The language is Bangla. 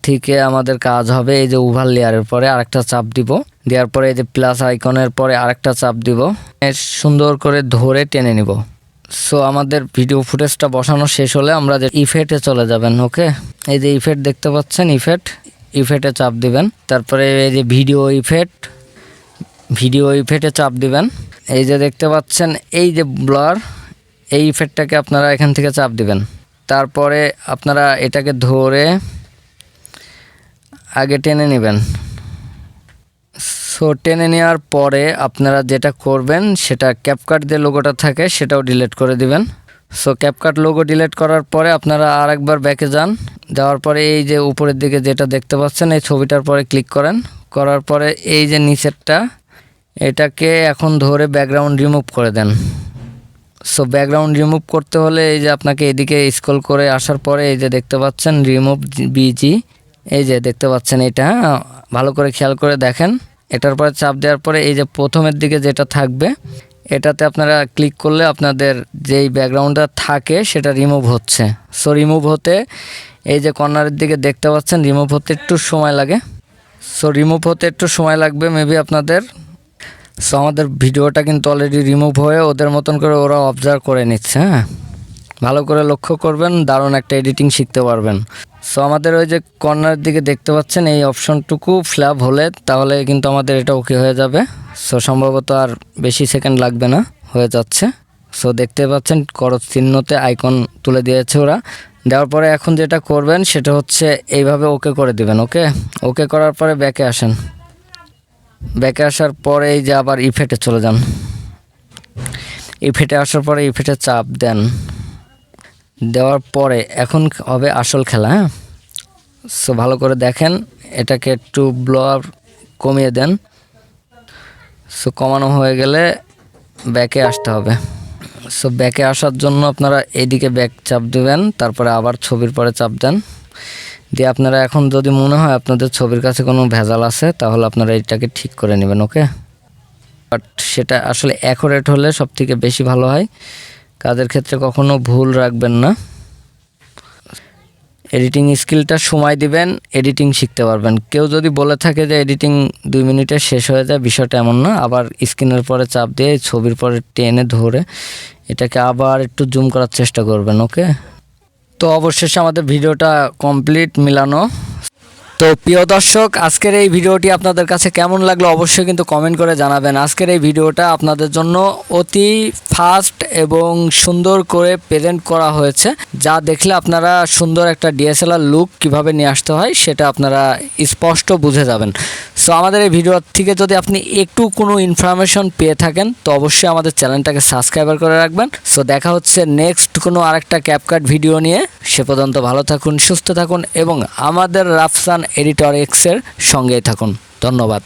থেকে আমাদের কাজ হবে এই যে ওভার লেয়ারের পরে আরেকটা চাপ দিব, দেওয়ার পরে এই যে প্লাস আইকনের পরে আরেকটা চাপ দিব, সুন্দর করে ধরে টেনে নিব। সো আমাদের ভিডিও ফুটেজটা বসানো শেষ হলে আমরা যে ইফেক্টে চলে যাবেন। ওকে, এই যে ইফেক্ট দেখতে পাচ্ছেন, ইফেক্টে চাপ দিবেন। তারপরে এই যে ভিডিও ইফেক্টে চাপ দিবেন। এই যে দেখতে পাচ্ছেন এই যে ব্লার, এই ইফেক্টটাকে আপনারা এখান থেকে চাপ দিবেন। তারপরে আপনারা এটাকে ধরে আগে টেনে নেবেন। সো টেনে নেওয়ার পরে আপনারা যেটা করবেন সেটা ক্যাপকাট যে লোগোটা থাকে সেটাও ডিলিট করে দিবেন। সো ক্যাপকাট লোগো ডিলিট করার পরে আপনারা আরেকবার ব্যাকে যান, যাওয়ার পরে এই যে উপরের দিকে যেটা দেখতে পাচ্ছেন এই ছবিটার পরে ক্লিক করেন। করার পরে এই যে নিচেরটা এটাকে এখন ধরে ব্যাকগ্রাউন্ড রিমুভ করে দেন। সো ব্যাকগ্রাউন্ড রিমুভ করতে হলে এই যে আপনাকে এদিকে স্ক্রল করে আসার পরে এই যে দেখতে পাচ্ছেন রিমুভ বিজি, এই যে দেখতে পাচ্ছেন এটা, ভালো করে খেয়াল করে দেখেন। এটার পরে চাপ দেওয়ার পরে এই যে প্রথমের দিকে যেটা থাকবে এটাতে আপনারা ক্লিক করলে আপনাদের যেই ব্যাকগ্রাউন্ডটা থাকে সেটা রিমুভ হচ্ছে। সো রিমুভ হতে এই যে কর্নারের দিকে দেখতে পাচ্ছেন রিমুভ হতে একটু সময় লাগে। সো রিমুভ হতে একটু সময় লাগবে মেবি আপনাদের। সো আমাদের ভিডিওটা কিন্তু অলরেডি রিমুভ হয়ে ওদের মতন করে ওরা অবজার্ভ করে নিচ্ছে। হ্যাঁ, ভালো করে লক্ষ্য করবেন, দারুণ একটা এডিটিং শিখতে পারবেন। সো আমাদের ওই যে কর্নারের দিকে দেখতে পাচ্ছেন এই অপশনটুকু ফ্ল্যাপ হলে তাহলে কিন্তু আমাদের এটা ওকে হয়ে যাবে। সো সম্ভবত আর বেশি সেকেন্ড লাগবে না, হয়ে যাচ্ছে। সো দেখতে পাচ্ছেন করজ চিহ্নতে আইকন তুলে দিয়েছে ওরা। দেওয়ার পরে এখন যেটা করবেন সেটা হচ্ছে এইভাবে ওকে করে দিবেন। ওকে করার পরে ব্যাকে আসেন। ব্যাকে আসার পরে এই যে আবার ইফেক্টে চলে যান। ইফেক্টে আসার পরে ইফেক্টে চাপ দেন। দেওয়ার পরে এখন হবে আসল খেলা। হ্যাঁ, সো ভালো করে দেখেন, এটাকে একটু ব্লার কমিয়ে দেন। সো কমানো হয়ে গেলে ব্যাকে আসতে হবে। সো ব্যাকে আসার জন্য আপনারা এইদিকে ব্যাক চাপ দেবেন, তারপরে আবার ছবির পরে চাপ দেন। দিয়ে আপনারা এখন যদি মনে হয় আপনাদের ছবির কাছে কোনো ভেজাল আছে তাহলে আপনারা এটাকে ঠিক করে নেবেন। ওকে, বাট সেটা আসলে অ্যাকুরেট হলে সব থেকে বেশি ভালো হয়। কাজের ক্ষেত্রে কখনো ভুল রাখবেন না। এডিটিং স্কিলটা সময় দিবেন, এডিটিং শিখতে পারবেন। কেউ যদি বলে থাকে যে এডিটিং 2 মিনিটে শেষ হয়ে যায়, বিষয়টা এমন না। আবার স্ক্রিনের পরে চাপ দিয়ে ছবির পরে টেনে ধরে এটাকে আবার একটু জুম করার চেষ্টা করবেন। ওকে, তো অবশেষে আমাদের ভিডিওটা কমপ্লিট মিলানো। তো প্রিয় দর্শক, আজকের এই ভিডিওটি আপনাদের কাছে কেমন লাগলো অবশ্যই কিন্তু কমেন্ট করে জানাবেন। আজকের এই ভিডিওটা আপনাদের জন্য অতি ফাস্ট এবং সুন্দর করে প্রেজেন্ট করা হয়েছে, যা দেখলে আপনারা সুন্দর একটা ডিএসএলআর লুক কিভাবে নিয়ে আসতে হয় সেটা আপনারা স্পষ্ট বুঝে যাবেন। সো আমাদের এই ভিডিও থেকে যদি আপনি একটু কোনো ইনফরমেশন পেয়ে থাকেন তো অবশ্যই আমাদের চ্যানেলটাকে সাবস্ক্রাইব করে রাখবেন। সো দেখা হচ্ছে নেক্সট কোনো আরেকটা ক্যাপকাট ভিডিও নিয়ে। সে পর্যন্ত ভালো থাকুন, সুস্থ থাকুন এবং আমাদের রাফসান এডিটর এক্সের সঙ্গেই থাকুন। ধন্যবাদ।